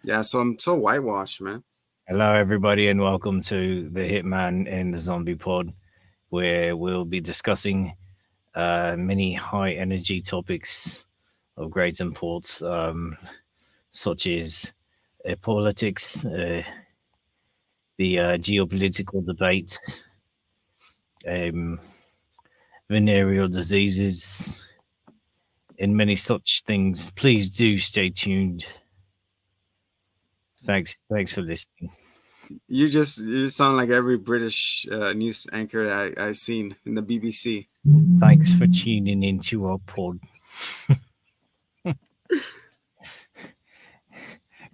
Yeah, so I'm so whitewashed, man. Hello, everybody, and welcome to the Hitman and the Zombie Pod, where we'll be discussing many high energy topics of great import, such as politics, the geopolitical debates, um, venereal diseases, and many such things. Please do stay tuned. Thanks for listening. You sound like every British news anchor that I've seen in the BBC. Thanks for tuning into our pod.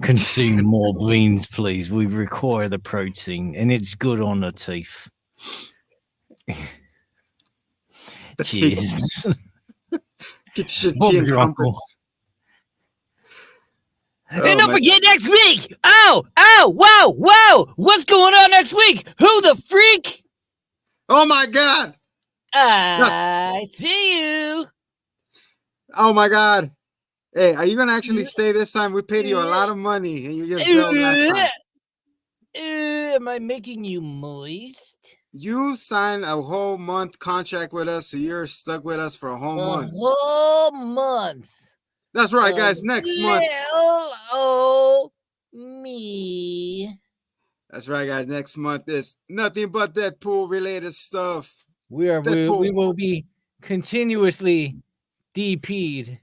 Consume more beans, please. We require the protein, and it's good on the teeth. The tea, Cheers. get your tea Bob's and your uncle. crumpets. And Oh, don't my, forget next week. Wow. What's going on next week? Who the freak? oh my God! I see you. Oh my God! Hey, are you gonna actually stay this time? We paid you a lot of money, and you just bailed last time. Am I making you moist? You signed a whole month contract with us, so you're stuck with us for a whole A month. whole month. That's right, guys. Next month. Oh, me. That's right, guys. Next month is nothing but Deadpool related stuff. We It's are we, we Deadpool. will be continuously DP'd.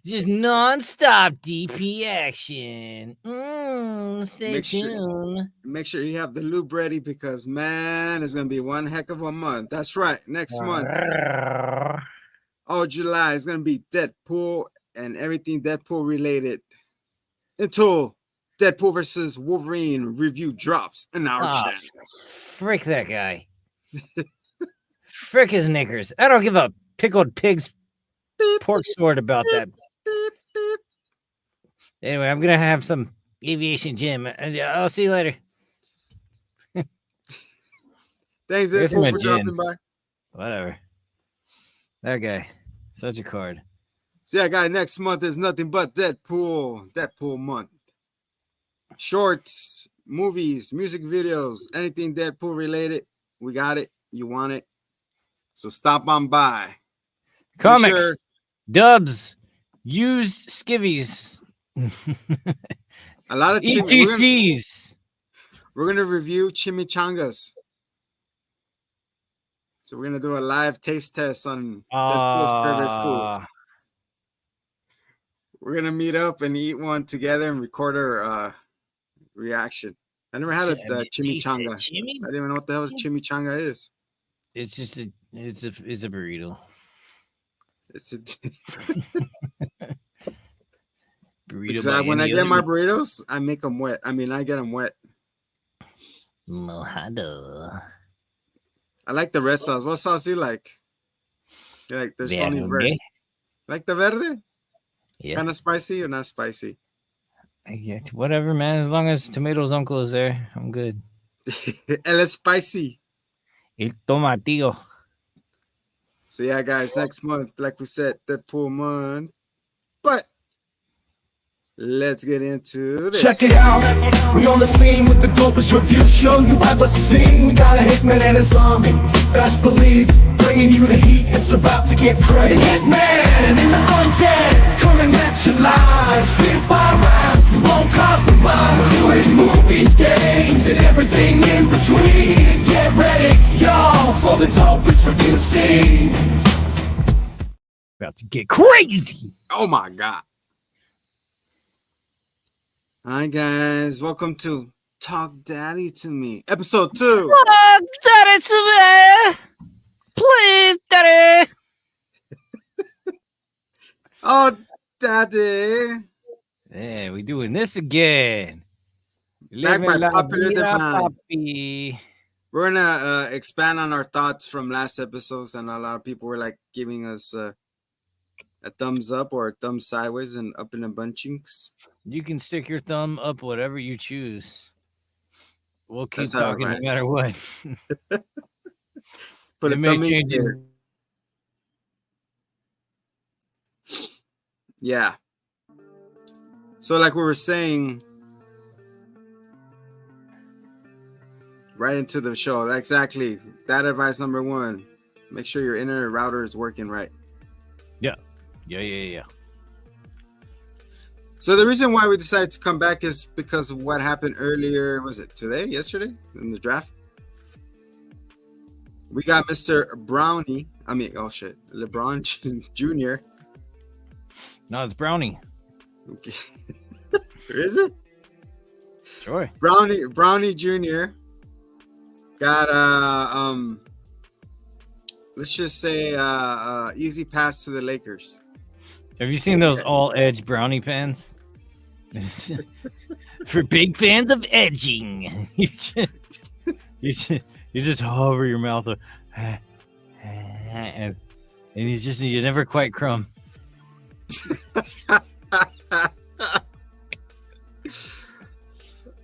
Just non-stop DP action. Stay Make sure- tuned. Make sure you have the lube ready because man, it's gonna be one heck of a month. That's right. Next month, all July is gonna be Deadpool and everything Deadpool related until Deadpool versus Wolverine review drops in our channel. Frick that guy. Frick his knickers. I don't give a pickled pig's Beep, pork sword about that. beep, beep. Anyway, I'm gonna have some aviation gym. I'll see you later. Thanks, Here's Deadpool, my for gin. dropping by. Whatever. That guy. Such a card. So yeah, guys, next month is nothing but Deadpool month. Shorts, movies, music videos, anything Deadpool related, we got it. You want it. So stop on by. Make Comics, sure- dubs, use skivvies, a lot of ETCs. we're gonna review chimichangas. So we're gonna do a live taste test on Deadpool's favorite food. We're gonna meet up and eat one together and record our reaction. I never had a chimichanga. I didn't even know what the hell a chimichanga is. It's just it's a burrito. It's a Burrito. because when I get my burritos, I make them wet. I mean, I get them wet. Mojado. I like the red sauce. What sauce you like? You like there's only verde. Like the verde? Yeah. Kind of spicy or not spicy? Yeah, whatever, man. As long as Tomato's uncle is there, I'm good. El es spicy. El tomatillo. So yeah, guys, next month, like we said, Deadpool month. But let's get into this. Check it out, we on the scene with the dopest review show you ever seen. We got a Hitman and a zombie, best believe, bringing you the heat, it's about to get crazy. The Hitman and the undead, coming at you live, spit fire rounds, we won't compromise. We're doing movies, games, and everything in between. Get ready, y'all, for the dopest review scene. About to get crazy. Oh my God. Hi guys, welcome to Talk Daddy to Me, episode 2. Oh, daddy to me. Please, daddy. Oh, Daddy. Yeah, we doing this again. Back by Living la popular vida, demand. papi. We're gonna expand on our thoughts from last episodes, and a lot of people were like giving us a thumbs up or a thumb sideways and up in the bunchings. You can stick your thumb up whatever you choose. We'll keep That's how it talking no runs. matter what. Put It a may thumb in change it. there. Yeah. So, like we were saying, right into the show. Exactly. That advice number 1: make sure your internet router is working right. Yeah. So the reason why we decided to come back is because of what happened earlier. Was it today, yesterday, in the draft? We got Mr. Brownie. I mean, oh shit, LeBron Jr. No, it's Brownie. Okay. Is it? Sure. Brownie Jr. got let's just say easy pass to the Lakers. Have you seen those all edge Brownie pants? For big fans of edging, you just hover your mouth and you never quite crumb.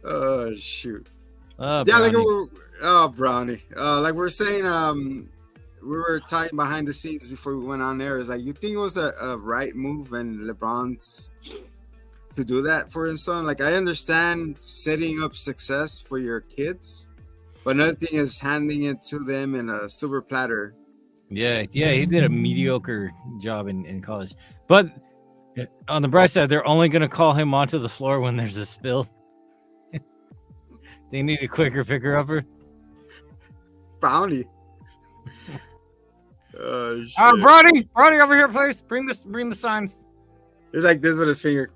Oh shoot. Oh, Yeah, like Brownie. Brownie. Like we're saying, we were talking behind the scenes before we went on there. Is like, you think it was a right move and LeBron's to do that for his son? Like, I understand setting up success for your kids, but another thing is handing it to them in a silver platter. Yeah, he did a mediocre job in college. But on the bright side, they're only going to call him onto the floor when there's a spill. They need a quicker picker-upper. Brownie. Oh, shit. Brownie over here, please. Bring the signs. He's like this with his finger.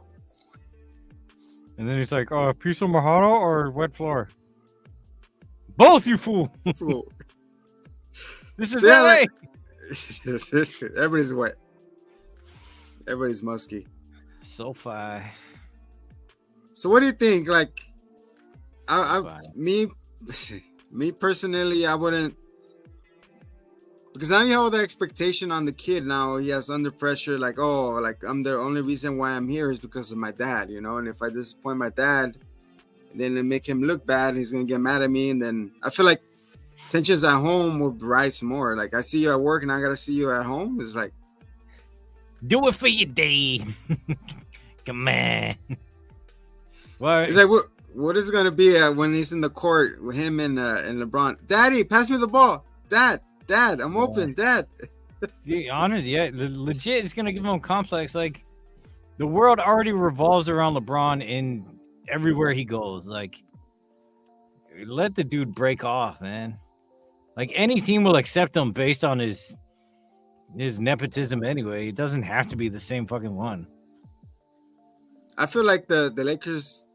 And then he's like, "Oh, a piece of mojado or wet floor? Both, you fool." Fool. This is So, yeah, LA. like, everybody's wet. Everybody's musky. SoFi. So what do you think? Like, SoFi. me personally, I wouldn't, because now you have all the expectation on the kid. Now he has under pressure, like, oh, like I'm the only reason why I'm here is because of my dad, you know. And if I disappoint my dad, then it make him look bad. He's gonna get mad at me, and then I feel like tensions at home will rise more. Like, I see you at work, and I gotta see you at home. It's like, Do it for your day. Come on. What? it's like what is it gonna be when he's in the court with him and LeBron? Daddy, pass me the ball. Dad, I'm open. Dad. Dude, honest, yeah, legit is gonna give him a complex. Like, the world already revolves around LeBron in everywhere he goes. Like, let the dude break off, man. Like, any team will accept him based on his nepotism anyway. It doesn't have to be the same fucking one. I feel like the Lakers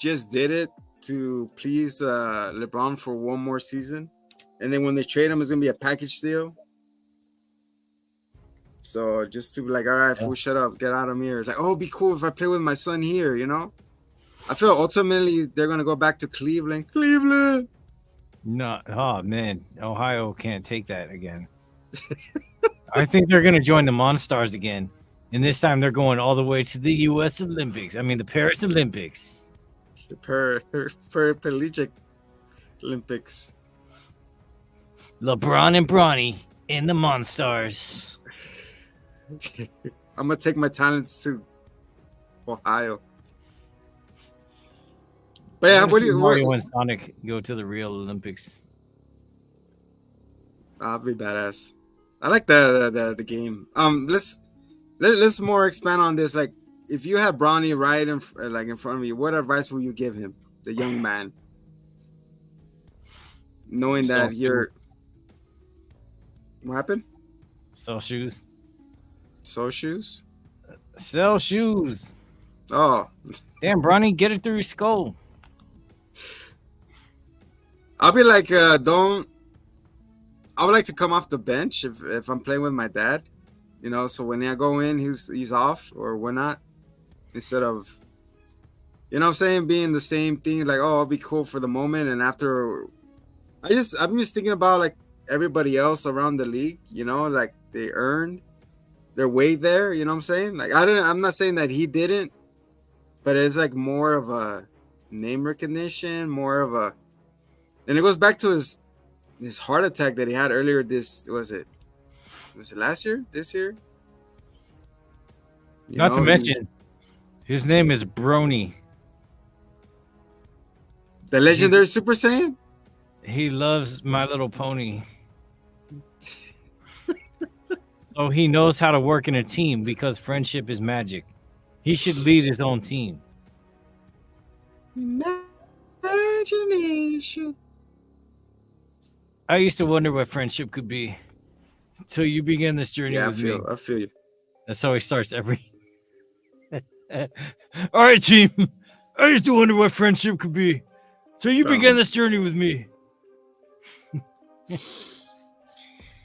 just did it to please LeBron for one more season, and then when they trade him, it's gonna be a package deal. So just to be like, all right, fool, shut up, get out of here. Like, oh, it'd be cool if I play with my son here, you know. I feel ultimately they're gonna go back to Cleveland. No, oh man, Ohio can't take that again. I think they're gonna join the Monstars again, and this time they're going all the way to the U.S. Olympics. I mean, the Paris Olympics. The Paraplegic Olympics. LeBron and Bronny in the Monstars. I'm gonna take my talents to Ohio. But yeah, what do you? Mario and Sonic go to the real Olympics? I'll be badass. I like the game. Let's more expand on this. Like, if you had Bronny right in front of you, what advice will you give him, the young man, knowing that you're? What happened? Sell shoes. Sell shoes. Sell shoes. Oh, damn, Bronny, get it through your skull. I'll be like, don't. I would like to come off the bench if I'm playing with my dad, you know. So when I go in, he's off or whatnot, instead of, you know what I'm saying, being the same thing. Like, oh, I'll be cool for the moment, and after, I'm just thinking about like everybody else around the league, you know, like they earned their way there. You know what I'm saying? Like, I'm not saying that he didn't, but it's like more of a name recognition, more of a, and it goes back to his heart attack that he had earlier. Was it last year? This year? Not to mention, His name is Brony. The legendary Super Saiyan? He loves My Little Pony. So he knows how to work in a team because friendship is magic. He should lead his own team. Imagination. I used to wonder what friendship could be until you begin this journey Yeah, I with me. feel you. That's how he starts every. All right, team. I used to wonder what friendship could be until you begin this journey with me.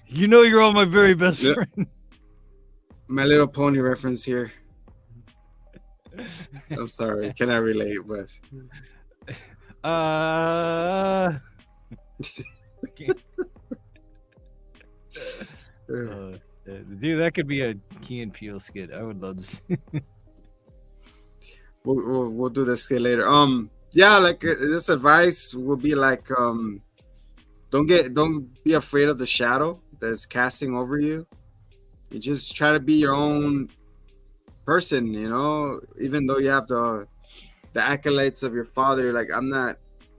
You know you're all my very best friend. My Little Pony reference here. I'm sorry, cannot relate, but dude, that could be a Key and Peele skit. I would love to see. we'll do this skit later. Yeah, like this advice will be like, don't be afraid of the shadow that's casting over you. You just try to be your own person, you know, even though you have the accolades of your father. Like, I'm not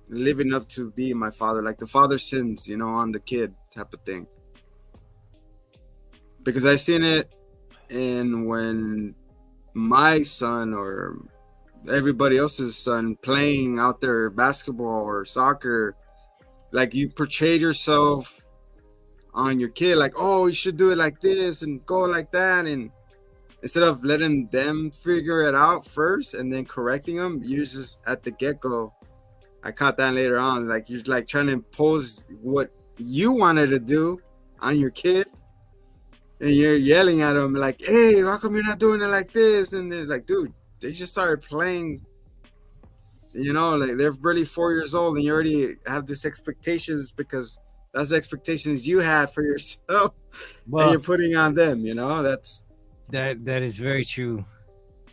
living up to be my father. Like, the father sins, you know, on the kid type of thing. Because I seen it in when my son or everybody else's son playing out there basketball or soccer, like, you portrayed yourself on your kid, like, oh, you should do it like this and go like that, and instead of letting them figure it out first and then correcting them, you just at the get-go. I caught that later on, like, you're like trying to impose what you wanted to do on your kid, and you're yelling at them like, hey, how come you're not doing it like this? And they're like, dude, they just started playing, you know, like they're barely 4 years old and you already have these expectations because that's the expectations you had for yourself. Well, and you're putting on them, you know. That is very true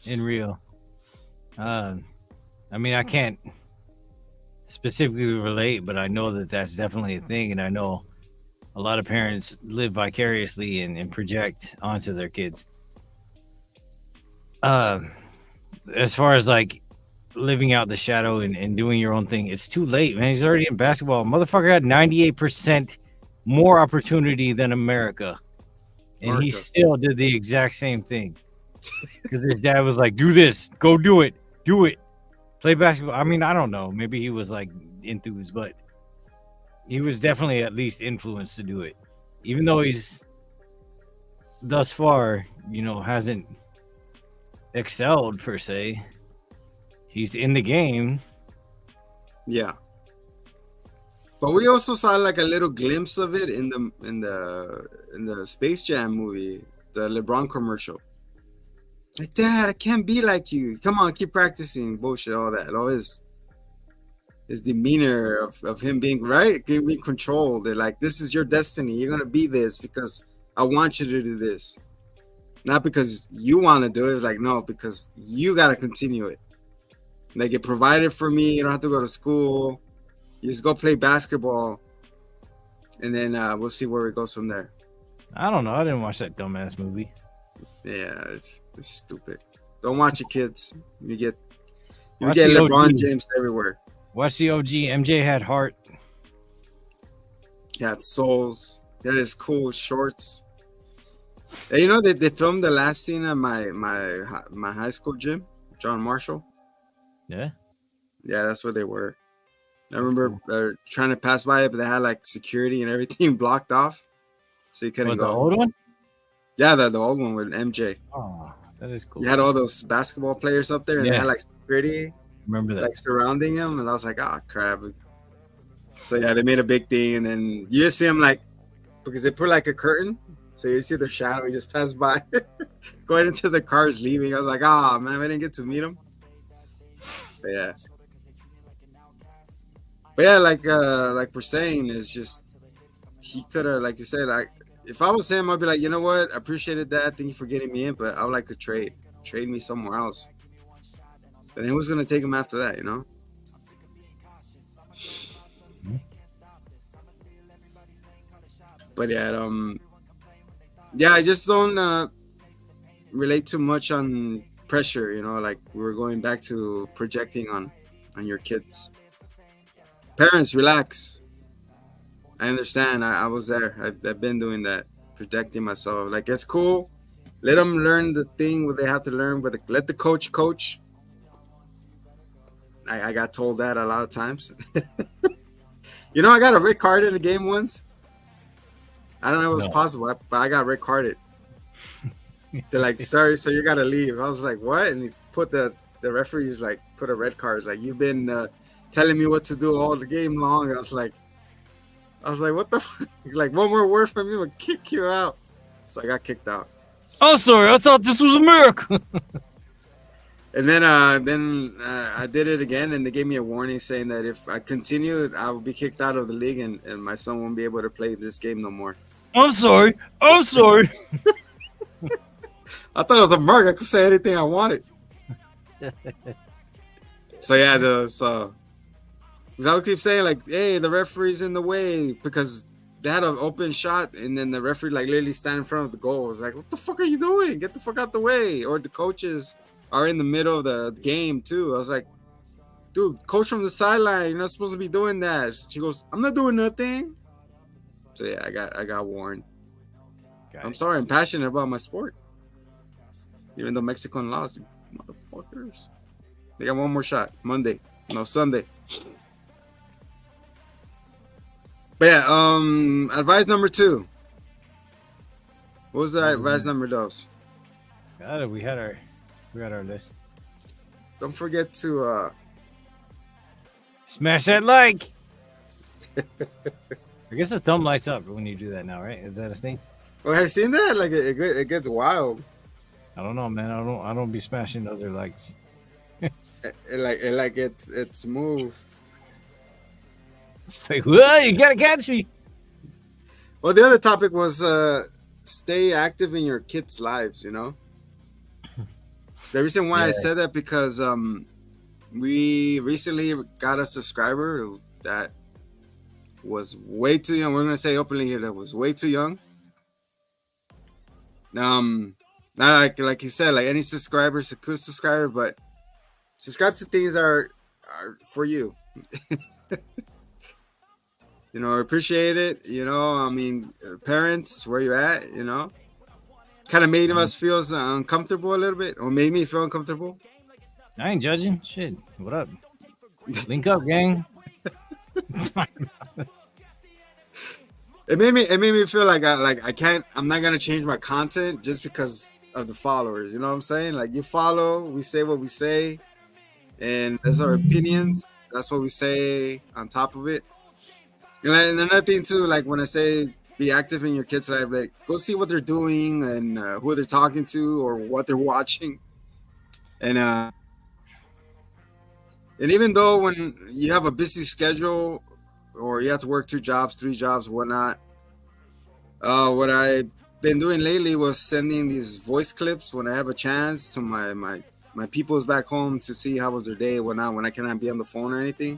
and real. I mean, I can't specifically relate, but I know that that's definitely a thing, and I know a lot of parents live vicariously and project onto their kids. As far as like living out the shadow and doing your own thing, it's too late, man. He's already in basketball. Motherfucker had 98% more opportunity than America, and he still did the exact same thing because his dad was like, do this, go do it, play basketball. I mean, I don't know, maybe he was like enthused, but he was definitely at least influenced to do it, even though he's thus far, you know, hasn't excelled per se. He's in the game. Yeah. But we also saw like a little glimpse of it in the Space Jam movie, the LeBron commercial. Like, Dad, I can't be like you. Come on, keep practicing. Bullshit, all that. All his demeanor of him being being controlled. They're like, this is your destiny. You're gonna be this because I want you to do this. Not because you want to do it. It's like, no, because you gotta continue it. They get provided for me. You don't have to go to school. You just go play basketball, and then we'll see where it goes from there. I don't know. I didn't watch that dumbass movie. Yeah, it's stupid. Don't watch it, kids. You get LeBron James everywhere. Watch the OG. MJ had heart. He had souls. He had his cool shorts. And you know, they filmed the last scene at my high school gym, John Marshall. Yeah, that's where they were. I remember they're trying to pass by it, but they had like security and everything blocked off, so you couldn't go. The old one? Yeah, the old one with MJ. Oh, that is cool. You had all those basketball players up there, and they had like security. Remember that? Like surrounding him, and I was like, oh crap. So yeah, they made a big thing, and then you just see him like, because they put like a curtain, so you see the shadow. He just passed by, going into the cars, leaving. I was like, oh man, I didn't get to meet him. But yeah, like we're saying, it's just he could have, like you said, like if I was him, I'd be like, you know what, I appreciated that, thank you for getting me in, but I would like to trade me somewhere else. But then who's gonna take him after that, you know? But yeah, I just don't relate too much on pressure, you know, like we're going back to projecting on your kids. Parents, relax. I understand. I was there. I've been doing that, projecting myself. Like, it's cool. Let them learn the thing what they have to learn, but let the coach coach. I got told that a lot of times. You know, I got a red card in a game once. I don't know if it's possible, but I got red carded. They're like, sorry, so you got to leave. I was like, what? And he put the referee's like, put a red card. It's like, you've been telling me what to do all the game long. I was like, what the fuck? Like, one more word from you, I'll kick you out. So I got kicked out. Oh, sorry, I thought this was America. And then I did it again, and they gave me a warning saying that if I continue, I will be kicked out of the league, and my son won't be able to play this game no more. I'm sorry. I'm sorry. I thought it was America. I could say anything I wanted. So yeah, so I would keep saying like, hey, the referee's in the way, because they had an open shot, and then the referee like literally stand in front of the goal. I was like, what the fuck are you doing? Get the fuck out the way. Or the coaches are in the middle of the game too. I was like, dude, coach from the sideline, you're not supposed to be doing that. She goes, I'm not doing nothing. So yeah, I got warned. I'm sorry, I'm passionate about my sport. Even though Mexico lost, you motherfuckers. They got one more shot. Sunday. But yeah, advice number 2. What was that advice number, Dose? We had our list. Don't forget to smash that like. I guess the thumb lights up when you do that now, right? Is that a thing? Well, have you seen that? Like it gets wild. I don't know, man. I don't be smashing other likes. It's move. It's like, whoa, you gotta catch me. Well, the other topic was stay active in your kids' lives. You know, the reason why I said that because we recently got a subscriber that was way too young. We're gonna say openly here that was way too young. Not like you said, like any subscriber's a good subscriber, but subscribe to things are for you. You know, appreciate it. You know, I mean, parents, where you at? You know, kind of made us feel uncomfortable a little bit, or made me feel uncomfortable. I ain't judging. Shit, what up? Link up, gang. It made me feel like I'm not gonna change my content just because of the followers. You know what I'm saying? Like, you follow, we say what we say, and that's our opinions. That's what we say on top of it. And another thing too, like when I say be active in your kids' life, like go see what they're doing and who they're talking to or what they're watching. And even though when you have a busy schedule or you have to work 2 jobs, 3 jobs, whatnot, what I've been doing lately was sending these voice clips when I have a chance to my peoples back home to see how was their day, whatnot, when I cannot be on the phone or anything.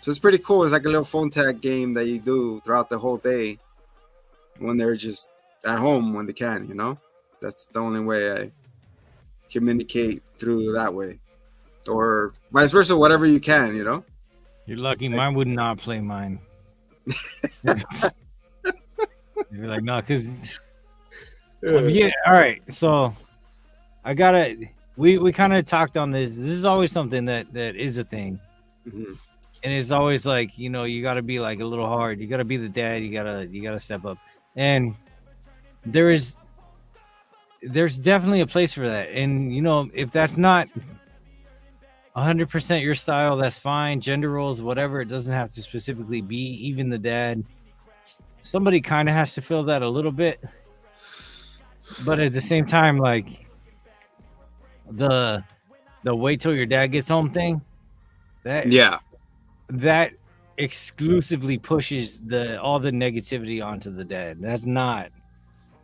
So it's pretty cool. It's like a little phone tag game that you do throughout the whole day when they're just at home when they can, you know? That's the only way I communicate through that way. Or vice versa, whatever you can, you know? You're lucky. Mine would not play mine. You're like, no, because... yeah, all right. So I gotta... We kind of talked on this. This is always something that is a thing. Mm-hmm. And it's always like, you know, you got to be like a little hard. You got to be the dad. You gotta step up. And there's definitely a place for that. And, you know, if that's not 100% your style, that's fine. Gender roles, whatever. It doesn't have to specifically be even the dad. Somebody kind of has to fill that a little bit. But at the same time, like the wait till your dad gets home thing, that exclusively pushes all the negativity onto the dad. That's not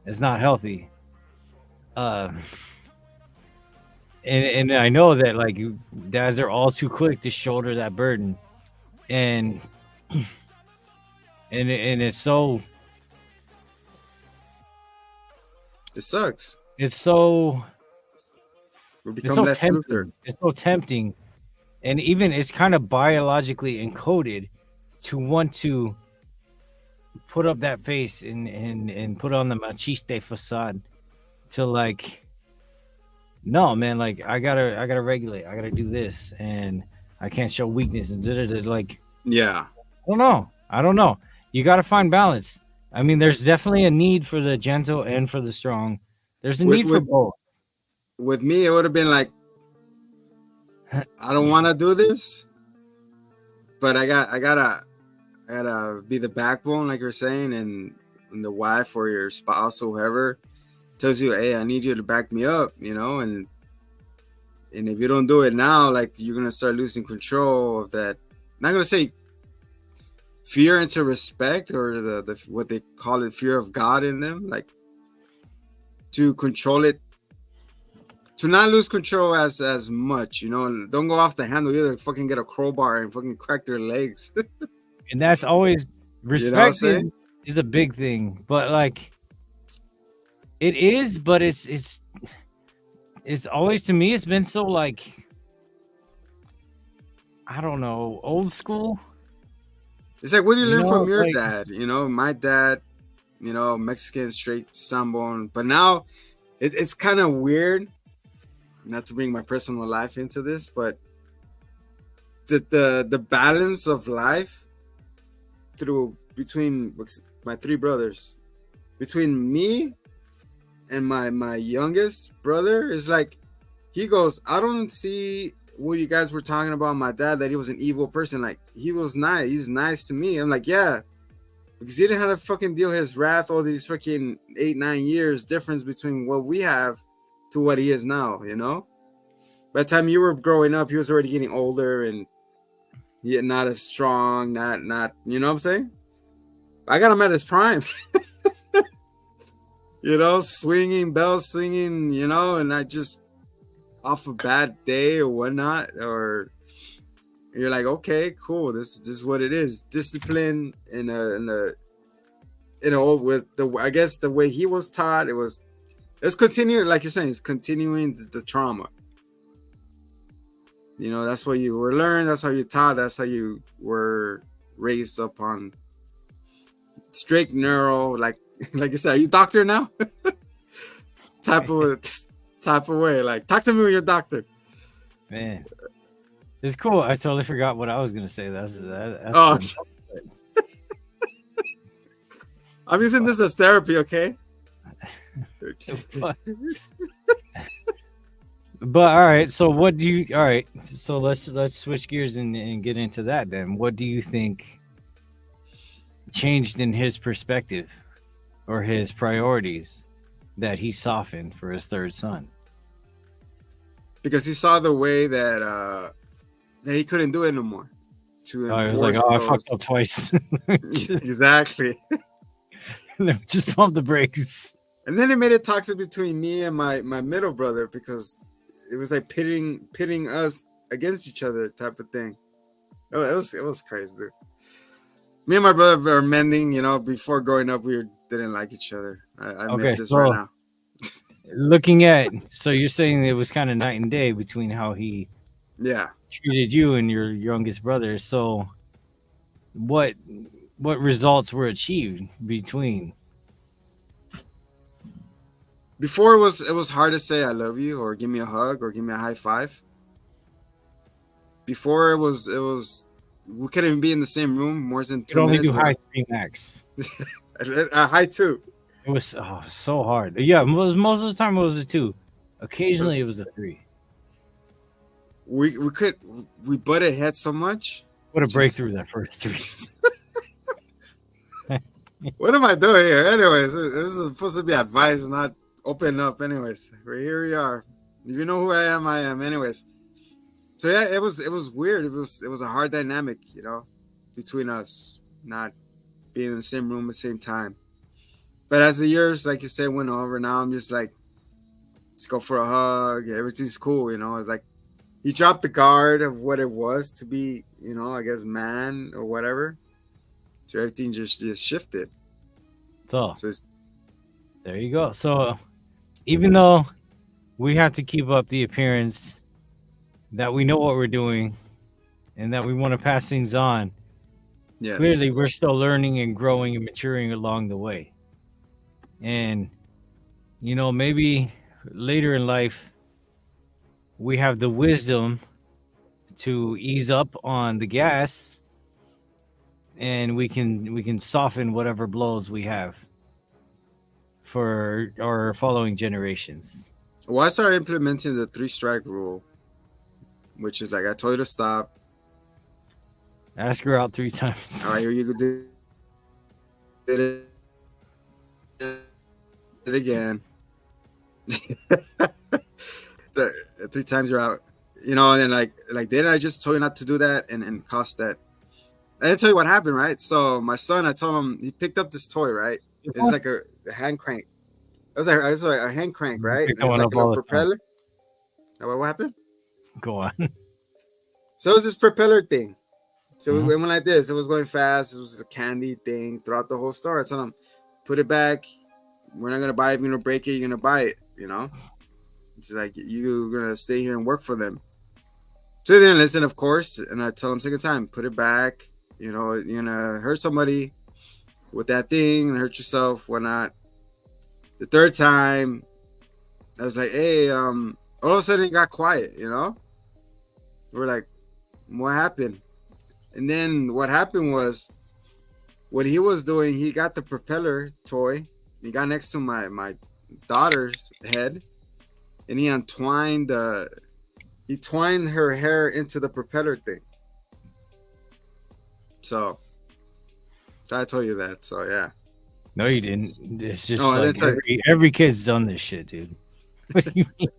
healthy. And I know that like dads are all too quick to shoulder that burden, and it's so, it sucks. It's so We It's become so Lex Luthor. tempting. It's so tempting, and even it's kind of biologically encoded to want to put up that face and put on the machiste facade to like, no man, like I gotta regulate, I gotta do this, and I can't show weakness and like Yeah. I don't know. You gotta find balance. I mean, there's definitely a need for the gentle and for the strong. There's a With- need for with- both. With me, it would have been like, I don't want to do this, but I gotta be the backbone, like you're saying, and the wife or your spouse or whoever tells you, hey, I need you to back me up, you know, and if you don't do it now, like you're gonna start losing control of that. I'm not gonna say fear into respect or the what they call it, fear of God in them, like to control it, to not lose control as much, you know, and don't go off the handle either. Fucking get a crowbar and fucking crack their legs. And that's always You know what I'm respect saying? is a big thing, but like it is, but it's always, to me, it's been so like, I don't know, old school. It's like, what do you You learn know, from your like- dad? You know, my dad, you know, Mexican, straight Sambon. But now it's kind of weird, not to bring my personal life into this, but the balance of life between my three brothers, between me and my youngest brother, is like, he goes, I don't see what you guys were talking about my dad, that he was an evil person. Like, he was nice. He's nice to me. I'm like, yeah, because he didn't have to fucking deal his wrath all these fucking 8-9 years difference between what we have to what he is now, you know. By the time you were growing up, he was already getting older and yet not as strong, not you know what I'm saying. I got him at his prime. You know, swinging, bell singing, you know, and I just off a bad day or whatnot, or you're like, okay, cool, this is what it is. Discipline in a with the, I guess the way he was taught, it's continuing, like you're saying, it's continuing the trauma. You know, that's what you were learned, that's how you taught, that's how you were raised up on strict neuro, like you said, are you doctor now? type of way, like, talk to me with your doctor. Man, it's cool. I totally forgot what I was gonna say. That's Oh, fun. I'm using this as therapy, okay? But all right, so what do you? All right, so let's switch gears and get into that then. What do you think changed in his perspective or his priorities that he softened for his third son? Because he saw the way that he couldn't do it no more. To He was enforce like, "Oh, I those- fucked up twice." Exactly. Just pump the brakes. And then it made it toxic between me and my middle brother, because it was like pitting us against each other type of thing. It was crazy, dude. Me and my brother are mending, you know. Before growing up, we didn't like each other. I Okay, admit this so- right now. Looking at, so you're saying it was kind of night and day between how he Yeah. treated you and your youngest brother. So what results were achieved between? Before it was hard to say I love you or give me a hug or give me a high five. Before it was we couldn't even be in the same room more than You 2 could only minutes. do high 3 max. High two. It was so hard. Yeah, most of the time it was a 2. Occasionally it was a 3. We butted heads so much. What a Just- breakthrough that first 3. What am I doing here? Anyways, this is supposed to be advice, not open up. Anyways, here we are. If you know who I am. Anyways, so yeah, it was weird. It was a hard dynamic, you know, between us, not being in the same room at the same time. But as the years, like you said, went over, now I'm just like, let's go for a hug. Everything's cool, you know. It's like he dropped the guard of what it was to be, you know, I guess man or whatever. So everything just shifted. So So it's there you go. So even though we have to keep up the appearance that we know what we're doing and that we want to pass things on. Yes. Clearly, we're still learning and growing and maturing along the way. And, you know, maybe later in life, we have the wisdom to ease up on the gas, and we can soften whatever blows we have for our following generations. Well, I started implementing the 3-strike rule, which is like I told you to stop. Ask her out 3 times. All right, here you go. Did it again. the 3 times you're out. You know, and then like didn't I just told you not to do that and cost that? I didn't tell you what happened, right? So my son, I told him, he picked up this toy, right? It's like a hand crank. It was like a hand crank, right? It's like a little propeller. What happened? Go on. So it was this propeller thing. So we went like this. It was going fast. It was a candy thing throughout the whole store. I told him, put it back. We're not gonna buy it. You're gonna break it. You're gonna buy it. You know. It's like you're gonna stay here and work for them. So they didn't listen, of course. And I told him second time, put it back. You know, you're gonna hurt somebody with that thing and hurt yourself, whatnot. The third time, I was like, hey, all of a sudden it got quiet, you know? We're like, what happened? And then what happened was, what he was doing, he got the propeller toy. He got next to my daughter's head, and he twined her hair into the propeller thing. So I told you that. So yeah. No, you didn't. It's just No, like every kid's done this shit, dude. What do you mean?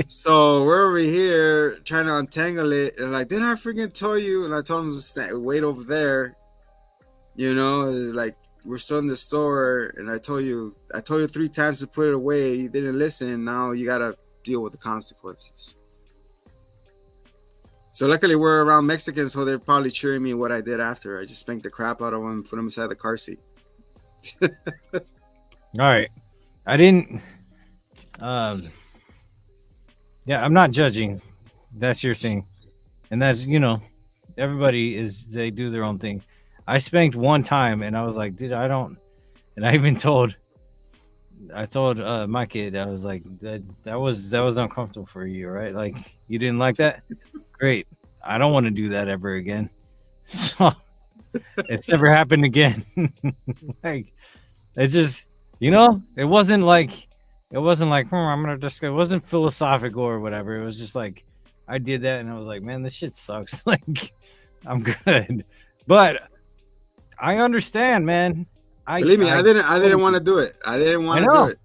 So we're over here trying to untangle it, and like, didn't I freaking tell you? And I told him to wait over there. You know, like we're still in the store, and I told you 3 times to put it away. You didn't listen. Now you gotta deal with the consequences. So luckily we're around Mexicans, so they're probably cheering me what I did after. I just spanked the crap out of him and put him inside the car seat. All right. I didn't yeah, I'm not judging. That's your thing. And that's, you know, they do their own thing. I spanked one time and I was like, dude, I don't, and I even told my kid, I was like, that was uncomfortable for you, right? Like, you didn't like that? Great. I don't want to do that ever again. So it's never happened again. Like, it's just, you know, it wasn't like I'm gonna just, it wasn't philosophical or whatever. It was just like, I did that and I was like, man, this shit sucks. Like, I'm good. But I understand, man. Believe me, I didn't want to do it. I didn't want to do it.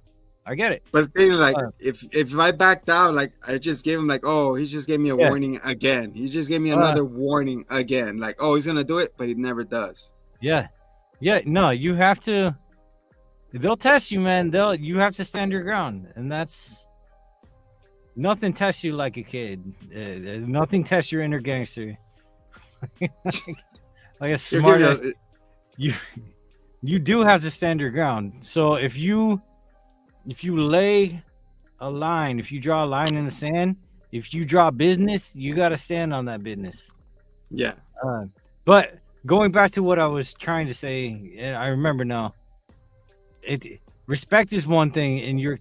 I get it. But the thing, like, if I backed out, like, I just gave him, like, oh, he just gave me a warning again. He just gave me another warning again. Like, oh, he's gonna do it, but he never does. Yeah. No, you have to. They'll test you, man. You have to stand your ground, and that's nothing tests you like a kid. Nothing tests your inner gangster. like a smart ass. You do have to stand your ground. So if you lay a line, if you draw a line in the sand, if you draw business, you got to stand on that business. Yeah. But going back to what I was trying to say, I remember now. Respect is one thing, and you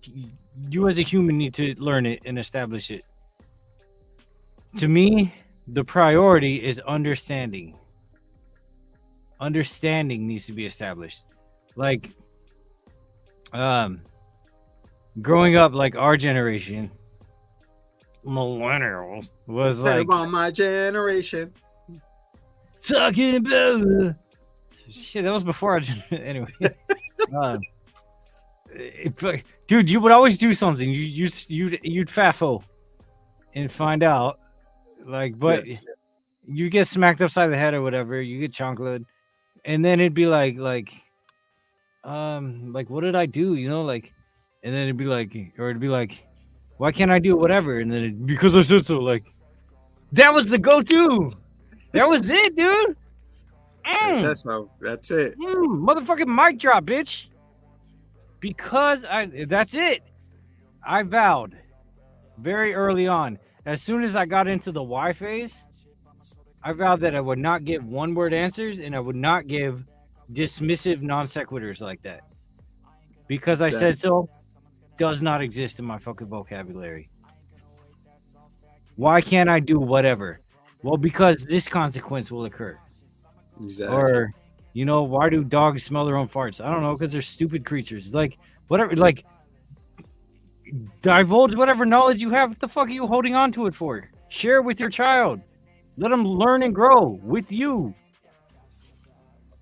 as a human need to learn it and establish it. To me, the priority is understanding. Understanding needs to be established. Like, growing up, like our generation, millennials, was Tell like about my generation. talking about shit. That was before our anyway. Dude, you would always do something. You'd faffo and find out, like, but Yes. you get smacked upside the head or whatever. You get chonked, and then it'd be like, what did I do? You know, like, and then it'd be like, why can't I do whatever? And then because I said so. Like, that was the go-to. That was it, dude. Success, so that's it. Motherfucking mic drop, bitch. Because that's it. I vowed very early on, as soon as I got into the why phase, I vowed that I would not give one-word answers and I would not give dismissive non sequiturs like that. Because I said so, does not exist in my fucking vocabulary. Why can't I do whatever? Well, because this consequence will occur. Exactly. Or, you know, why do dogs smell their own farts? I don't know, because they're stupid creatures. Like, whatever, like, divulge whatever knowledge you have. What the fuck are you holding on to it for? Share with your child. Let them learn and grow with you.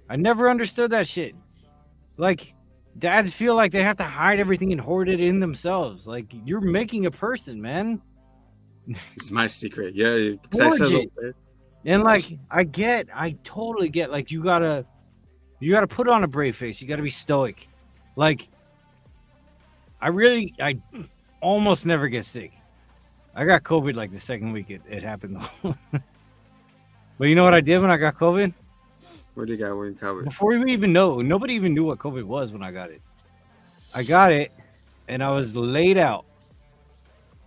I never understood that shit. Like, dads feel like they have to hide everything and hoard it in themselves. Like, you're making a person, man. It's my secret. Yeah, because I said it. And like, I totally get, like, you gotta put on a brave face. You gotta be stoic. Like, I almost never get sick. I got COVID like the second week it happened though. But you know what I did when I got COVID? What do you got when COVID? Before we even know, nobody even knew what COVID was when I got it. I got it, and I was laid out.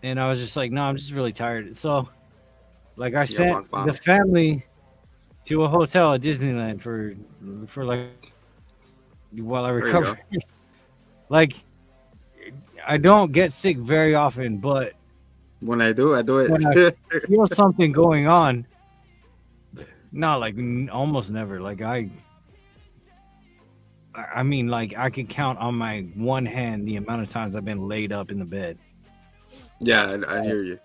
And I was just like, no, I'm just really tired. So, like, I sent the family to a hotel at Disneyland for like, while I recovered. Like, I don't get sick very often, but when I do it. When I feel something going on, no, like almost never. Like I mean, like I could count on my one hand the amount of times I've been laid up in the bed. Yeah, I hear you.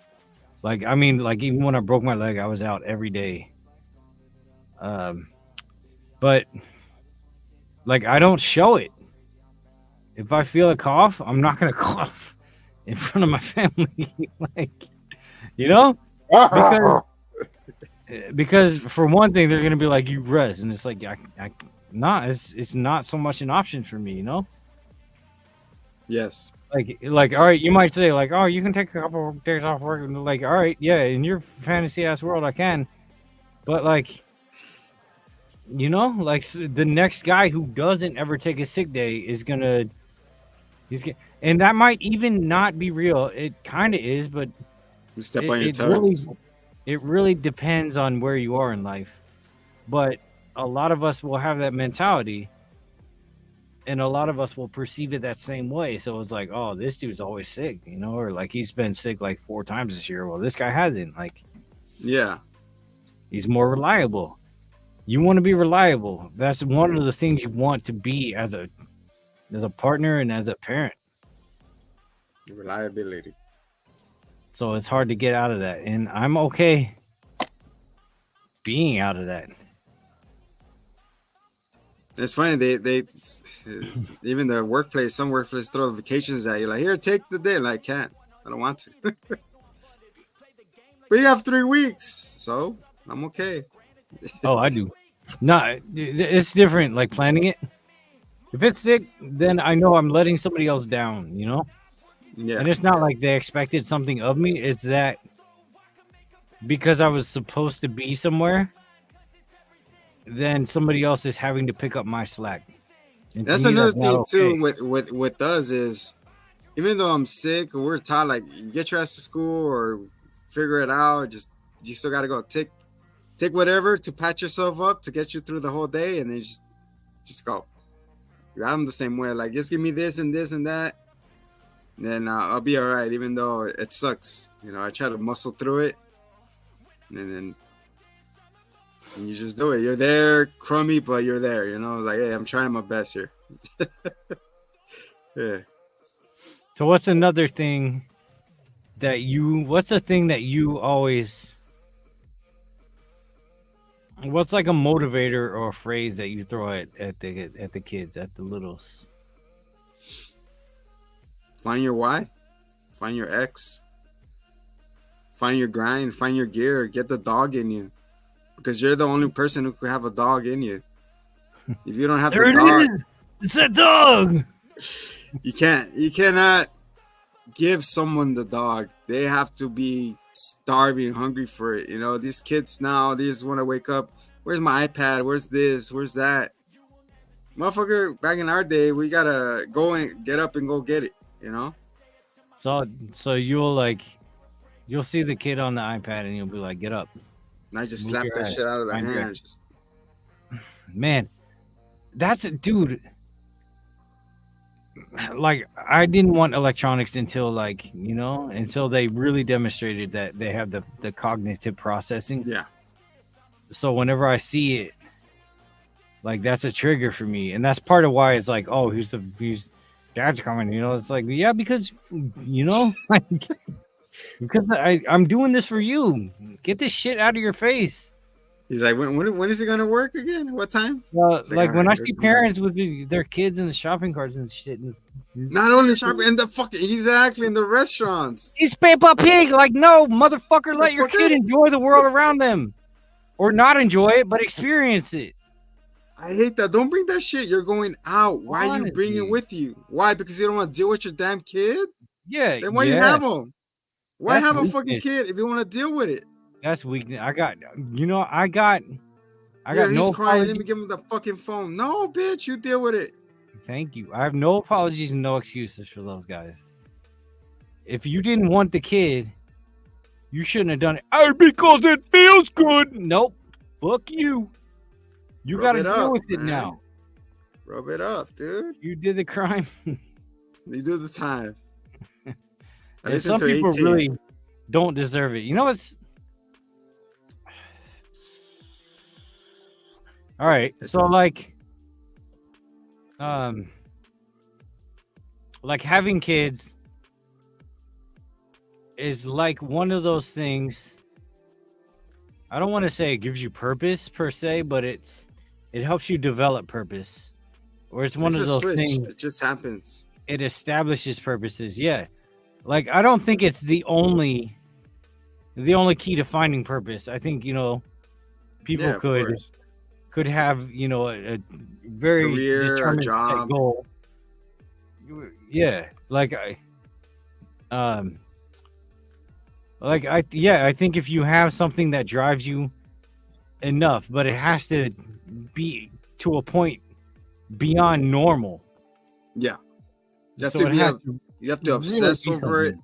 Like, I mean, like even when I broke my leg, I was out every day. But like I don't show it. If I feel a cough, I'm not gonna cough in front of my family. Like, you know, because for one thing, they're gonna be like, "You rest," and it's like, it's not so much an option for me, you know. Yes. Like, all right, you might say like, "Oh, you can take a couple of days off work," and like, all right, yeah, in your fantasy ass world, I can, but like, you know, like the next guy who doesn't ever take a sick day is gonna. And that might even not be real. It kind of is, but you step on your toes. It really depends on where you are in life. But a lot of us will have that mentality, and a lot of us will perceive it that same way. So it's like, oh, this dude's always sick, you know, or like he's been sick like 4 times this year. Well, this guy hasn't. Like, yeah, he's more reliable. You want to be reliable. That's one of the things you want to be as a partner and as a parent. Reliability. So it's hard to get out of that, and I'm okay being out of that. It's funny, they even the workplace, some workplace throw vacations at you, like, here, take the day. Like, I can't, I don't want to. But you have 3 weeks, so I'm okay. Oh, I do. No, it's different, like planning it. If it's sick, then I know I'm letting somebody else down, you know? Yeah. And it's not like they expected something of me. It's that because I was supposed to be somewhere, then somebody else is having to pick up my slack. And that's another thing, too, with us is, even though I'm sick, we're taught, like, get your ass to school or figure it out. You still got to go take whatever to patch yourself up to get you through the whole day, and then just go. I'm the same way. Like, just give me this and this and that, and then I'll be all right, even though it sucks. You know, I try to muscle through it, and you just do it. You're there, crummy, but you're there. You know, like, hey, I'm trying my best here. Yeah. So what's another thing what's a thing that you always, what's like a motivator or a phrase that you throw at the kids, at the littles? Find your why, find your X, find your grind, find your gear, get the dog in you, because you're the only person who could have a dog in you. If you don't have the dog, it's a dog. You cannot give someone the dog. They have to be starving, hungry for it. You know, these kids now, they just want to wake up. Where's my iPad? Where's this? Where's that? Motherfucker, back in our day, we gotta go and get up and go get it, you know? So you'll see the kid on the iPad and you'll be like, get up. And I just Move slap your that ass. shit out of their Mind your hands. Just, Man, that's a dude. Like, I didn't want electronics until until they really demonstrated that they have the cognitive processing. yeah. So whenever I see it, like, that's a trigger for me, and that's part of why it's like, oh, he's dad's coming. It's like, yeah, because like, because I'm doing this for you. Get this shit out of your face. He's like, when is it gonna work again? What time? So, It's like, when I alright, see good. parents with their kids in the shopping carts and shit, and Not only shopping in the fucking exactly in the restaurants. he's Peppa Pig. Like, no, motherfucker, let your Motherfucker. kid enjoy the world around them, or not enjoy it, but experience it. I hate that. Don't bring that shit. You're going out. Why are you bringing Honestly. it with you? Why? Because you don't want to deal with your damn kid? Yeah, Then why you have them? Why That's have a fucking weakness. kid if you want to deal with it? That's weakness. I got no He's crying. Let me apologies. give him the fucking phone. No, bitch, you deal with it. Thank you. I have no apologies and no excuses for those guys. If you didn't want the kid, you shouldn't have done it. Because it feels good. Nope. Fuck you. You Rub got to it deal up, with it man. now. Rub it up, dude. You did the crime. You do the time. I And listen some to people 18. really don't deserve it. You know what's all right? So like having kids is like one of those things. I don't want to say it gives you purpose per se, but it helps you develop purpose. Or it's one It's of a those switch. things. It just happens. It establishes purposes. Yeah. Like, I don't think it's the only key to finding purpose. I think, people Yeah, of course. could have, a very Career, a determined set job. goal. Yeah. I think if you have something that drives you enough, but it has to be to a point beyond normal. Yeah. You have So to it be has a- to You have to really obsess be over it. something.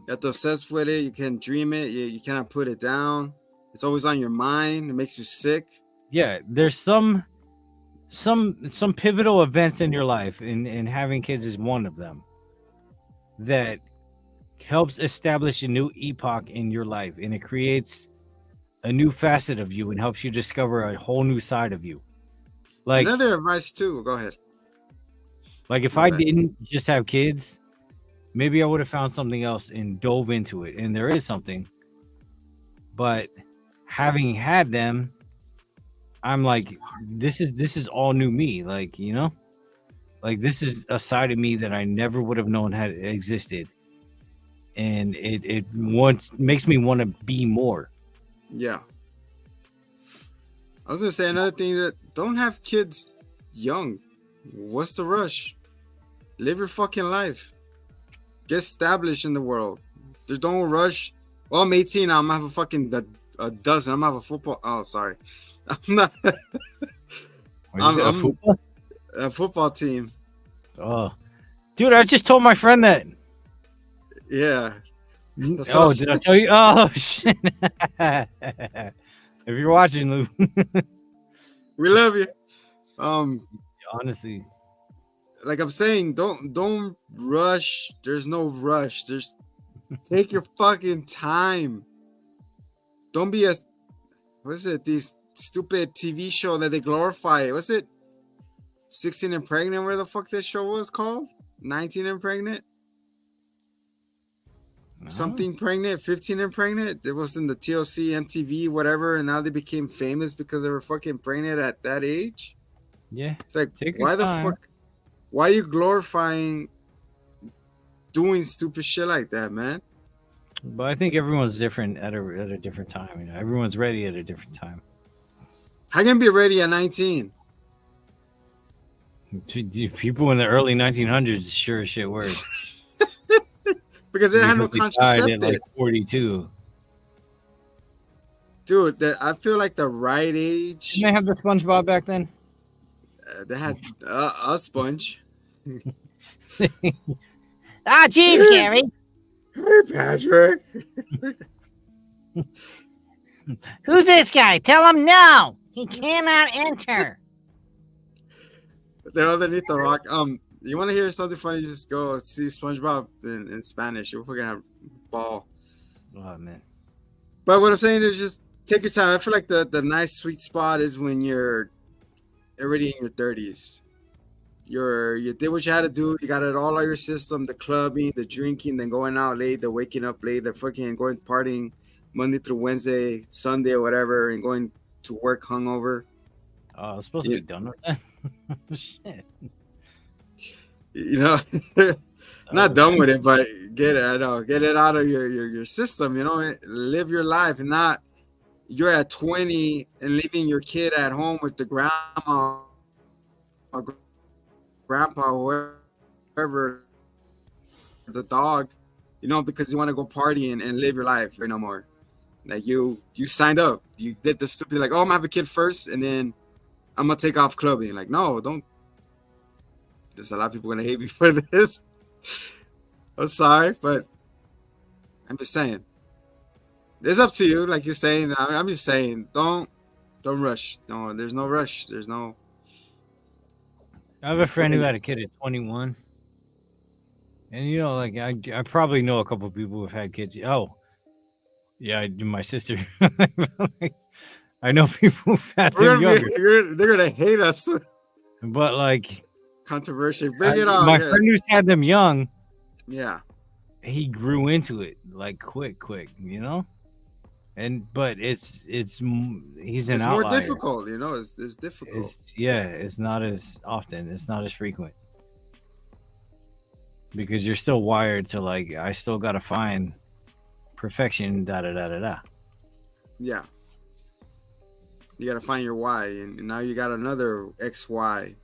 You have to obsess with it. You can dream it. You cannot put it down. It's always on your mind. It makes you sick. Yeah, there's some pivotal events in your life, and having kids is one of them, that helps establish a new epoch in your life, and it creates a new facet of you and helps you discover a whole new side of you. Like Another advice too. Go ahead. if My I bad. didn't just have kids, maybe I would have found something else and dove into it, and there is something. But having had them, I'm like, this is all new me. Like, like, this is a side of me that I never would have known had existed, and it makes me want to be more. Yeah. I was gonna say another thing, that don't have kids young. What's the rush? Live your fucking life. Get established in the world. Just don't rush. Well, I'm 18 now. I'm gonna have a fucking a dozen. I'm gonna have a football. Oh, sorry. I'm not I'm- a football team. Oh, dude, I just told my friend that. Yeah. That's what Oh, I'm did I saying. tell you? Oh shit! If you're watching, Lou, We love you. honestly, Like I'm saying, don't rush. There's no rush. There's take your fucking time. Don't be a what is it? These stupid TV show that they glorify. What's it? 16 and Pregnant, where the fuck that show was called? 19 and Pregnant? Something pregnant, 15 and pregnant. It was in the TLC, MTV, whatever, and now they became famous because they were fucking pregnant at that age. Yeah, It's like, Take your why the time. fuck? Why are you glorifying doing stupid shit like that, man? but I think everyone's different at a different time. Everyone's ready at a different time. How can be ready at 19? People in the early 1900s sure as shit were. Because they had no Because they died at contraceptive. like 42. Dude, I feel like the right age. Didn't they have the SpongeBob back then? They had a sponge. Ah, jeez, Gary. Hey, Patrick. Who's this guy? Tell him no. He cannot enter. They're underneath the rock. You want to hear something funny? Just go see SpongeBob in Spanish. You're gonna have ball. Oh man. But what I'm saying is just take your time. I feel like the nice sweet spot is when you're already in your 30s. You did what you had to do. You got it all out of your system. The clubbing, the drinking, then going out late, the waking up late, the fucking going partying Monday through Wednesday, Sunday or whatever, and going to work hungover. Oh, I was supposed to be done with that. Shit. You know, not done with it, but get it. I know, get it out of your system. You know, live your life, and not you're at 20 and leaving your kid at home with the grandma or grandpa, whoever, the dog. You know, because you want to go party and live your life. No more. Like you signed up. You did the stupid like, oh, I'm gonna have a kid first, and then I'm gonna take off clubbing. Like, no, don't. There's a lot of people gonna hate me for this. I'm sorry, but I'm just saying. It's up to you, like you're saying. I'm just saying, don't rush. No, there's no rush. There's no. I have a friend who had a kid at 21, and you know, like I probably know a couple of people who've had kids. Oh, yeah, I do. My sister. I know people who've had them younger. They're gonna hate us. But like. Controversial. Bring it on. My friend who's had them young, yeah, he grew into it like quick, you know. But he's an it's outlier. more difficult, you know. It's difficult. It's not as often. It's not as frequent because you're still wired to like. I still gotta find perfection. Da da da da da. Yeah. You gotta find your why, and now you got another XY.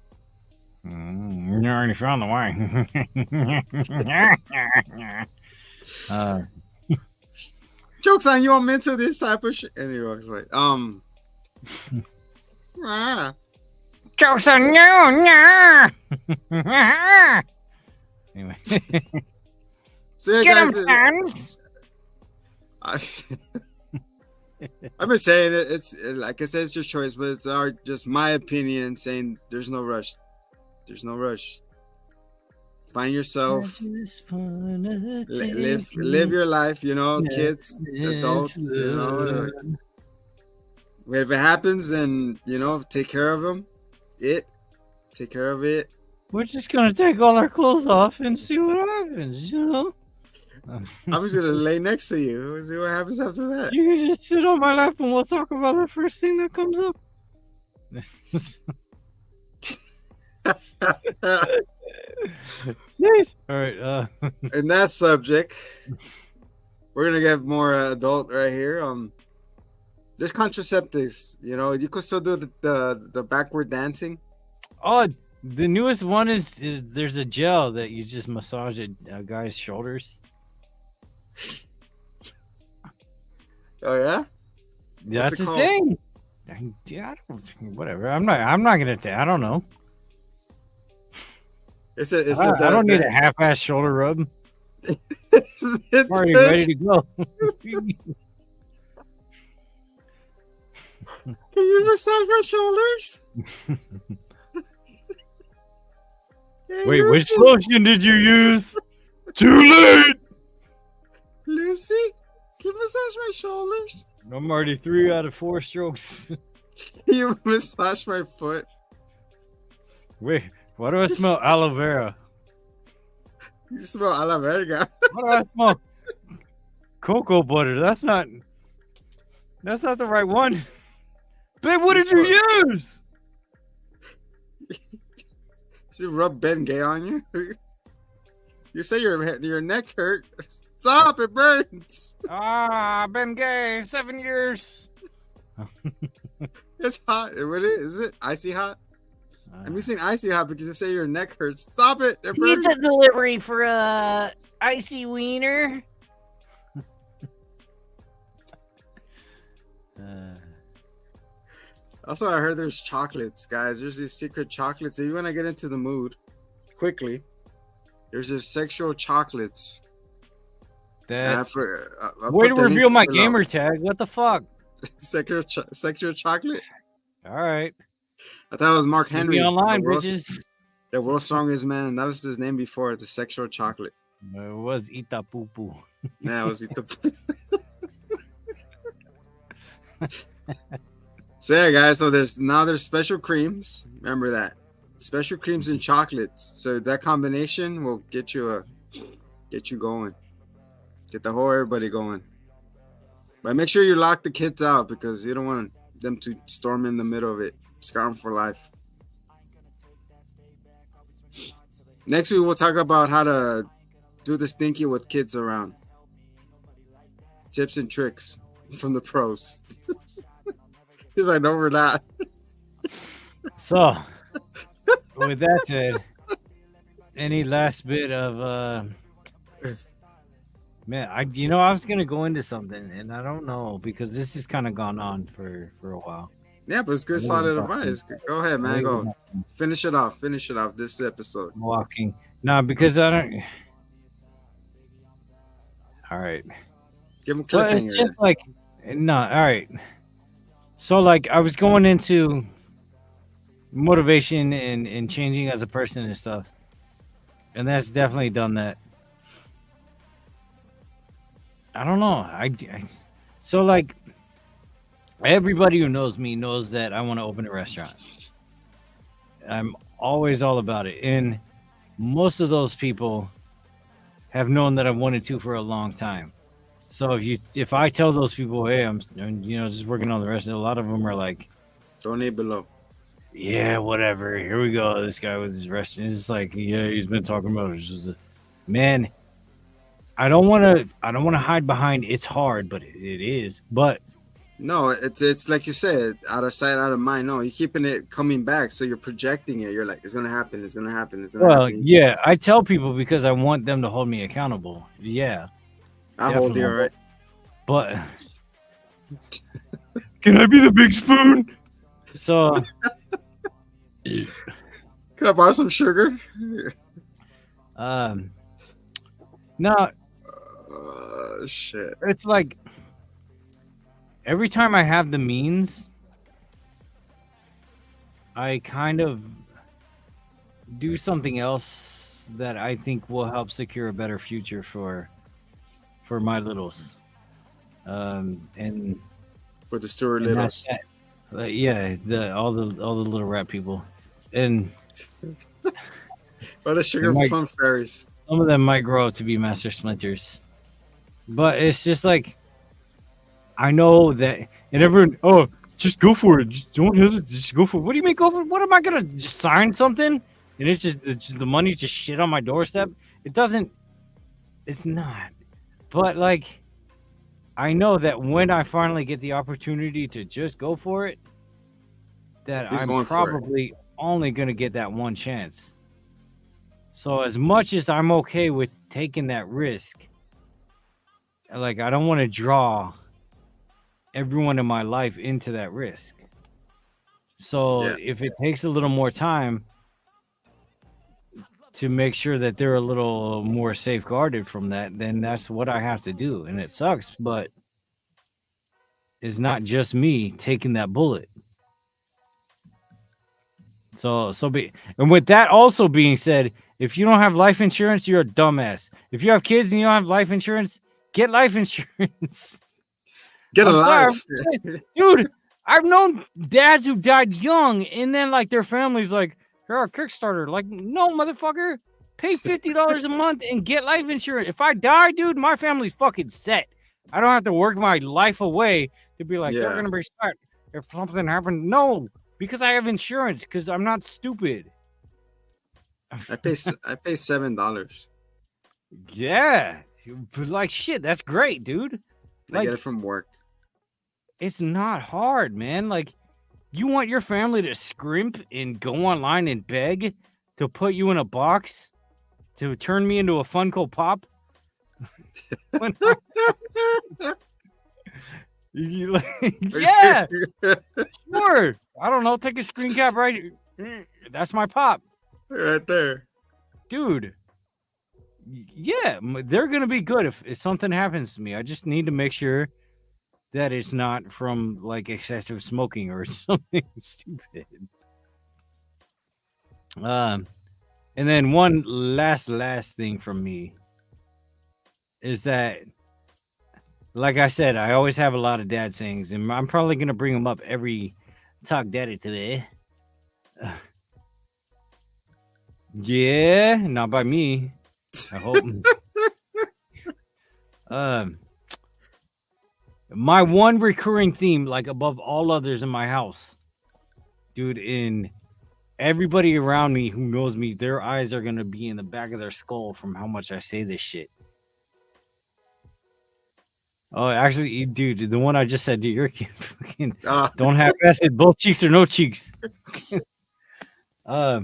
You already found the why. Jokes on you on mental discipleship. And he was like, Jokes on you, no. Anyway. So yeah, Get guys, him, friends. I've been saying it. It's like I said, it's your choice, but it's just my opinion. Saying there's no rush. There's no rush. Find yourself. Live your life. You know, kids, adults. You know, if it happens, then you know, take care of them. Take care of it. We're just gonna take all our clothes off and see what happens. You know. I'm just gonna lay next to you. We'll see what happens after that. You can just sit on my lap and we'll talk about the first thing that comes up. Nice. All right. In that subject, we're gonna get more adult right here. There's contraceptives. You know, you could still do the backward dancing. Oh, the newest one is there's a gel that you just massage a guy's shoulders. Oh yeah, That's it a called? thing. Yeah, whatever. I'm not gonna say. I don't know. I don't need a half-ass shoulder rub. I'm already ready to go. Can you massage my shoulders? Hey, Wait, Lucy. which lotion did you use? Too late. Lucy, can you massage my shoulders? I'm already 3 out of 4 strokes. Can you massage my foot? Wait, why do I smell aloe vera? You smell a la verga. Why do I smell cocoa butter? That's not the right one. Babe, what did you use? Did you rub Ben Gay on you? You say your neck hurt. Stop, it burns. Been gay 7 years. It's hot. What is it? Icy hot? I'm using icy hot because you say your neck hurts. Stop it. It burns. Pizza delivery for icy wiener. Also, I heard there's chocolates, guys. There's these secret chocolates. If you want to get into the mood quickly, there's this sexual chocolates. That I'll way put to the link reveal my below. gamer tag. What the fuck? Sexual chocolate. All right. I thought it was Mark See Henry, me online, the bitches. world's strongest man. That was his name before. The sexual chocolate. It was Itapupu. Yeah, it was So yeah, guys. So there's special creams. Remember that. Special creams and chocolates. So that combination will get you going. Get the whole everybody going. But make sure you lock the kids out because you don't want them to storm in the middle of it. Scar them for life. Next week we'll talk about how to do the stinky with kids around. Tips and tricks from the pros. He's like, no, we're not. So, with that said, any last bit of man, I was gonna go into something and I don't know because this has kind of gone on for a while. Yeah, but it's good, solid advice. Go ahead, man. Go finish it off. Finish it off this episode. Walking, no, because I don't. All right. Give him Well, it's cliffhanger. just like no. All right. So like I was going into motivation and changing as a person and stuff, and that's definitely done that. I don't know. So like everybody who knows me knows that I want to open a restaurant. I'm always all about it, and most of those people have known that I've wanted to for a long time. So if I tell those people, hey, I'm just working on the rest, a lot of them are like, Donate below. yeah, whatever. Here we go. This guy with his restaurant. It's like, yeah, he's been talking about it. Man, I don't want to hide behind. It's hard, but it is. But No, it's like you said, out of sight, out of mind. No, you're keeping it coming back, so you're projecting it. You're like, it's gonna happen. It's gonna happen. It's gonna happen. yeah, I tell people because I want them to hold me accountable. Yeah, I'll hold you, all right. but can I be the big spoon? So Can I borrow some sugar? no, Shit. it's like every time I have the means, I kind of do something else that I think will help secure a better future for my littles. And For the Stuart and Littles. that's that. Yeah, all the little rat people, and Or the Sugar Mike- Plum Fairies. some of them might grow up to be Master Splinters. But it's just like I know that, and everyone, just go for it. Just don't hesitate. Just go for it. What do you mean go for it? What am I gonna just sign something? And it's just the money just shit on my doorstep. It doesn't. It's not. But like, I know that when I finally get the opportunity to just go for it, that He's I'm going for it. probably only gonna get that one chance. So as much as I'm okay with taking that risk, like I don't want to draw everyone in my life into that risk. So Yeah. if it takes a little more time to make sure that they're a little more safeguarded from that, then that's what I have to do. And it sucks, but it's not just me taking that bullet. And with that also being said, if you don't have life insurance, you're a dumbass. If you have kids and you don't have life insurance, get life insurance. Get I'm alive. sorry, dude. I've known dads who died young, and then like their families like, here our Kickstarter. Like, no, motherfucker, pay $50 a month and get life insurance. If I die, dude, my family's fucking set. I don't have to work my life away to be like, Yeah. they're gonna be set if something happened. No, because I have insurance. Because I'm not stupid. I pay $7. Yeah, but like shit. That's great, dude. I Like, get it from work. it's not hard, man. Like, you want your family to scrimp and go online and beg to put you in a box to turn me into a Funko Pop? When yeah, sure. I don't know. Take a screen cap right. That's my pop, Right there. dude. Yeah, they're gonna be good if something happens to me. I just need to make sure that it's not from like excessive smoking or something stupid. And then one last thing from me is that, like I said, I always have a lot of dad sayings, and I'm probably gonna bring them up every Talk Daddy today. Yeah, not by me. I hope. My one recurring theme, like above all others in my house, dude, in everybody around me who knows me, their eyes are gonna be in the back of their skull from how much I say this shit. Oh, actually, dude, the one I just said, dude, you're fucking don't have acid, both cheeks or no cheeks. I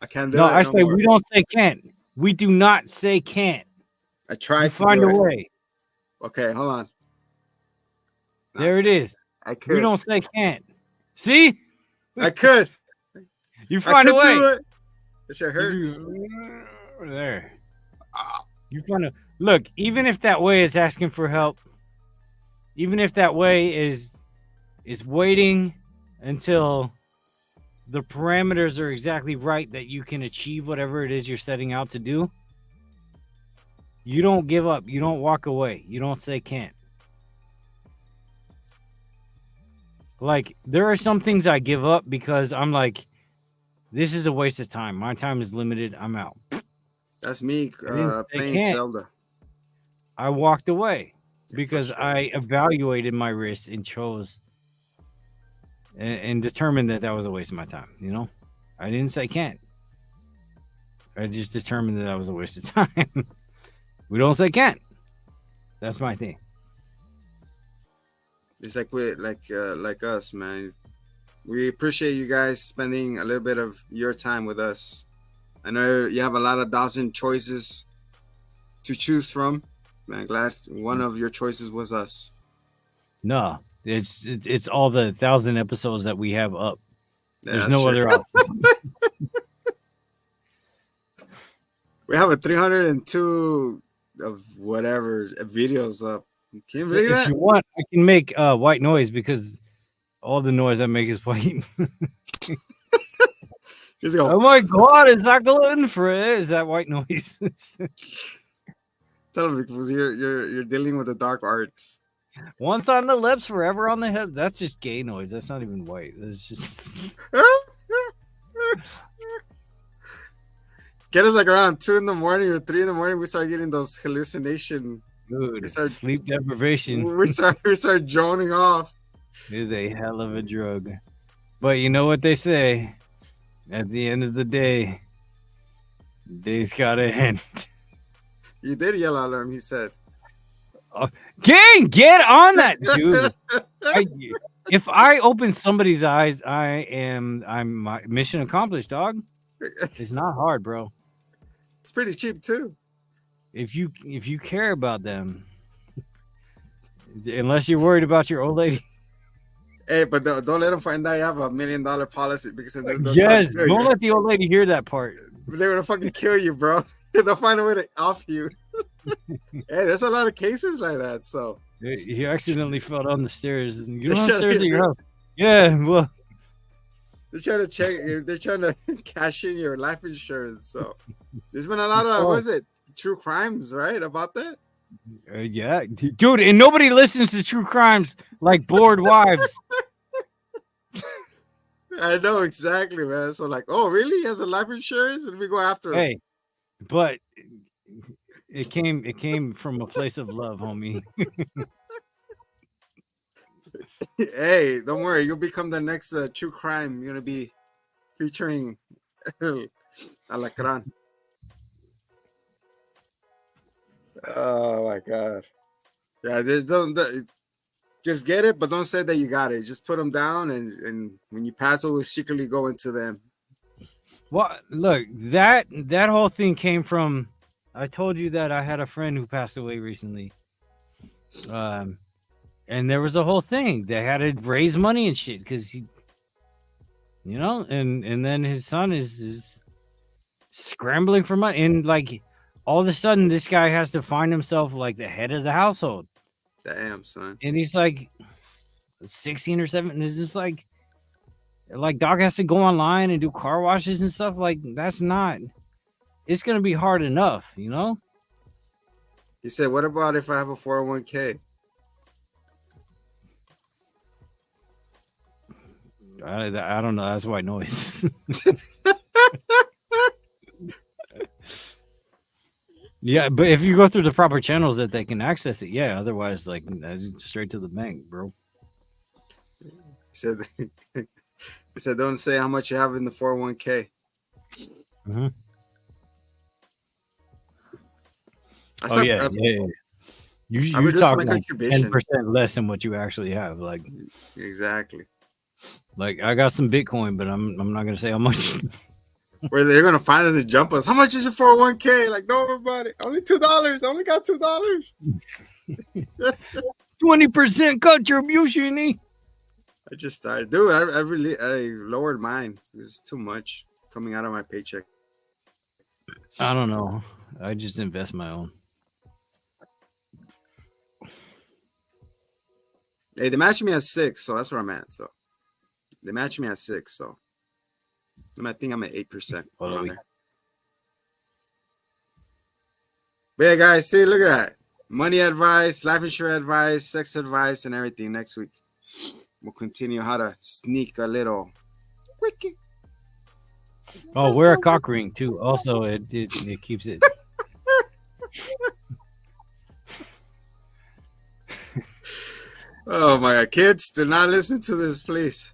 can't do No, it. I no say more. we don't say can't. We do not say can't. I We tried to find do a it. way. Okay, hold on. No, There it is. I could. We don't say can't. See? I could. You I find could a way. do it. It sure hurts. There. You find a look, even if that way is asking for help, even if that way is waiting until the parameters are exactly right that you can achieve whatever it is you're setting out to do, you don't give up. You don't walk away. You don't say can't. Like, there are some things I give up because I'm like, this is a waste of time. My time is limited. I'm out. That's me I didn't say playing can't. Zelda. I walked away You're because frustrated. I evaluated my risk and chose and determined that that was a waste of my time. You know, I didn't say can't. I just determined that that was a waste of time. We don't say can't. That's my thing. It's like like us, man. We appreciate you guys spending a little bit of your time with us. I know you have a lot of thousand choices to choose from. Man, glad one of your choices was us. No, it's all the 1,000 episodes that we have up. Yeah, There's that's no true. other option. We have a 302 of whatever videos up. Can you So believe if that? you want, I can make white noise because all the noise I make is white. Just go. Oh my god, is that gluten free? Is that white noise? Tell them because you're dealing with the dark arts. Once on the lips, forever on the head. That's just gay noise. That's not even white. That's just Get us like around 2 in the morning or 3 in the morning. We start getting those hallucination. dude. It's our- Sleep deprivation We start droning off. is a hell of a drug. But you know what they say? At the end of the day, day's gotta end. You did yell at him. He said, Gang, get on that, dude. If I open somebody's eyes, I'm my mission accomplished, dog. It's not hard, bro. "It's pretty cheap too." If you care about them, unless you're worried about your old lady. Hey, but don't let them find out you have $1 million policy because then they'll try to Yes, kill don't you. let the old lady hear that part. They're gonna fucking kill you, bro. They'll find a way to off you. Hey, there's a lot of cases like that. So You accidentally fell down the stairs, and you They don't have shut stairs at it. your house. Yeah, well, they're trying to check. They're trying to cash in your life insurance. So there's been a lot of what is it? True crimes, right? About that. yeah, dude, and nobody listens to true crimes like Bored Wives. I know exactly, man. So like, oh, really? He has a life insurance, and we go after him. Hey, but it came from a place of love, homie. Hey, don't worry. You'll become the next true crime. You're gonna be featuring Alacran. Oh my god. Yeah, just get it, but don't say that you got it. Just put them down, and when you pass, always secretly go into them. Well, look, that whole thing came from. I told you that I had a friend who passed away recently. And there was a whole thing. They had to raise money and shit because he, you know, and then his son is scrambling for money. And like, all of a sudden this guy has to find himself like the head of the household. Damn, son. And he's like 16 or 17. It's just like Doc has to go online and do car washes and stuff. Like, that's not, it's going to be hard enough, you know? He said, what about if I have a 401k? I don't know. That's white noise. Yeah, but if you go through the proper channels that they can access it, yeah. Otherwise, like, straight to the bank, bro. He said, don't say how much you have in the 401k. Mm-hmm. Yeah. You talk like 10% less than what you actually have. Like, exactly. Like, I got some Bitcoin, but I'm not gonna say how much. Where they're gonna finally jump us. How much is your 401k? Like, don't worry about it. Only $2. I only got $2. 20% contribution. I just started, dude. I lowered mine. It was too much coming out of my paycheck. I don't know. I just invest my own. Hey, they matched me at 6, so that's where I'm at. So they matched me at 6, so I think I'm at 8%. Around there. But yeah, guys, see, look at that. Money advice, life insurance advice, sex advice, and everything next week. We'll continue how to sneak a little wicked. Oh, wear a cock ring too. Also, it keeps it. Oh my God, kids, do not listen to this, please.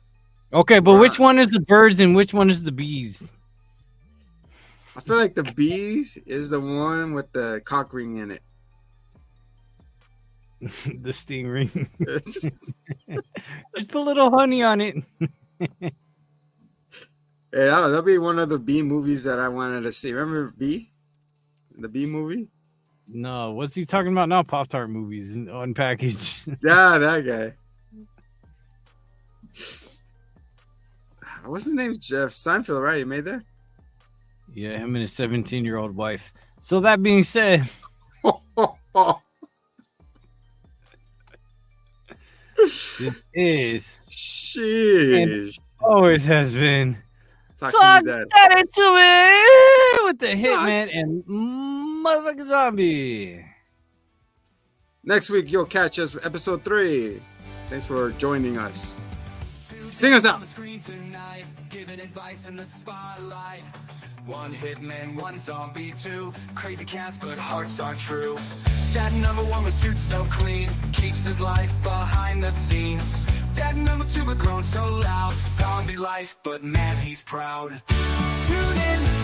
Okay, but which one is the birds and which one is the bees? I feel like the bees is the one with the cock ring in it. The sting ring. Just put a little honey on it. Yeah, that'll be one of the Bee movies that I wanted to see. Remember Bee? The Bee movie? No, what's he talking about now? Pop-Tart movies unpackaged. Yeah, that guy. What's his name? Jeff Seinfeld, right? You made that? Yeah, him and his 17-year-old wife. So that being said, it is. Sheesh. Always has been. Talk So to me, Dad. get into it with the Hitman and motherfucking Zombie. Next week, you'll catch us for episode 3. Thanks for joining us. Sing us out. Giving advice in the spotlight. One hitman, one zombie, 2 crazy cats, but hearts are true. Dad number 1 with suits so clean, keeps his life behind the scenes. Dad number 2 but grown so loud, zombie life, but man he's proud. Tune in.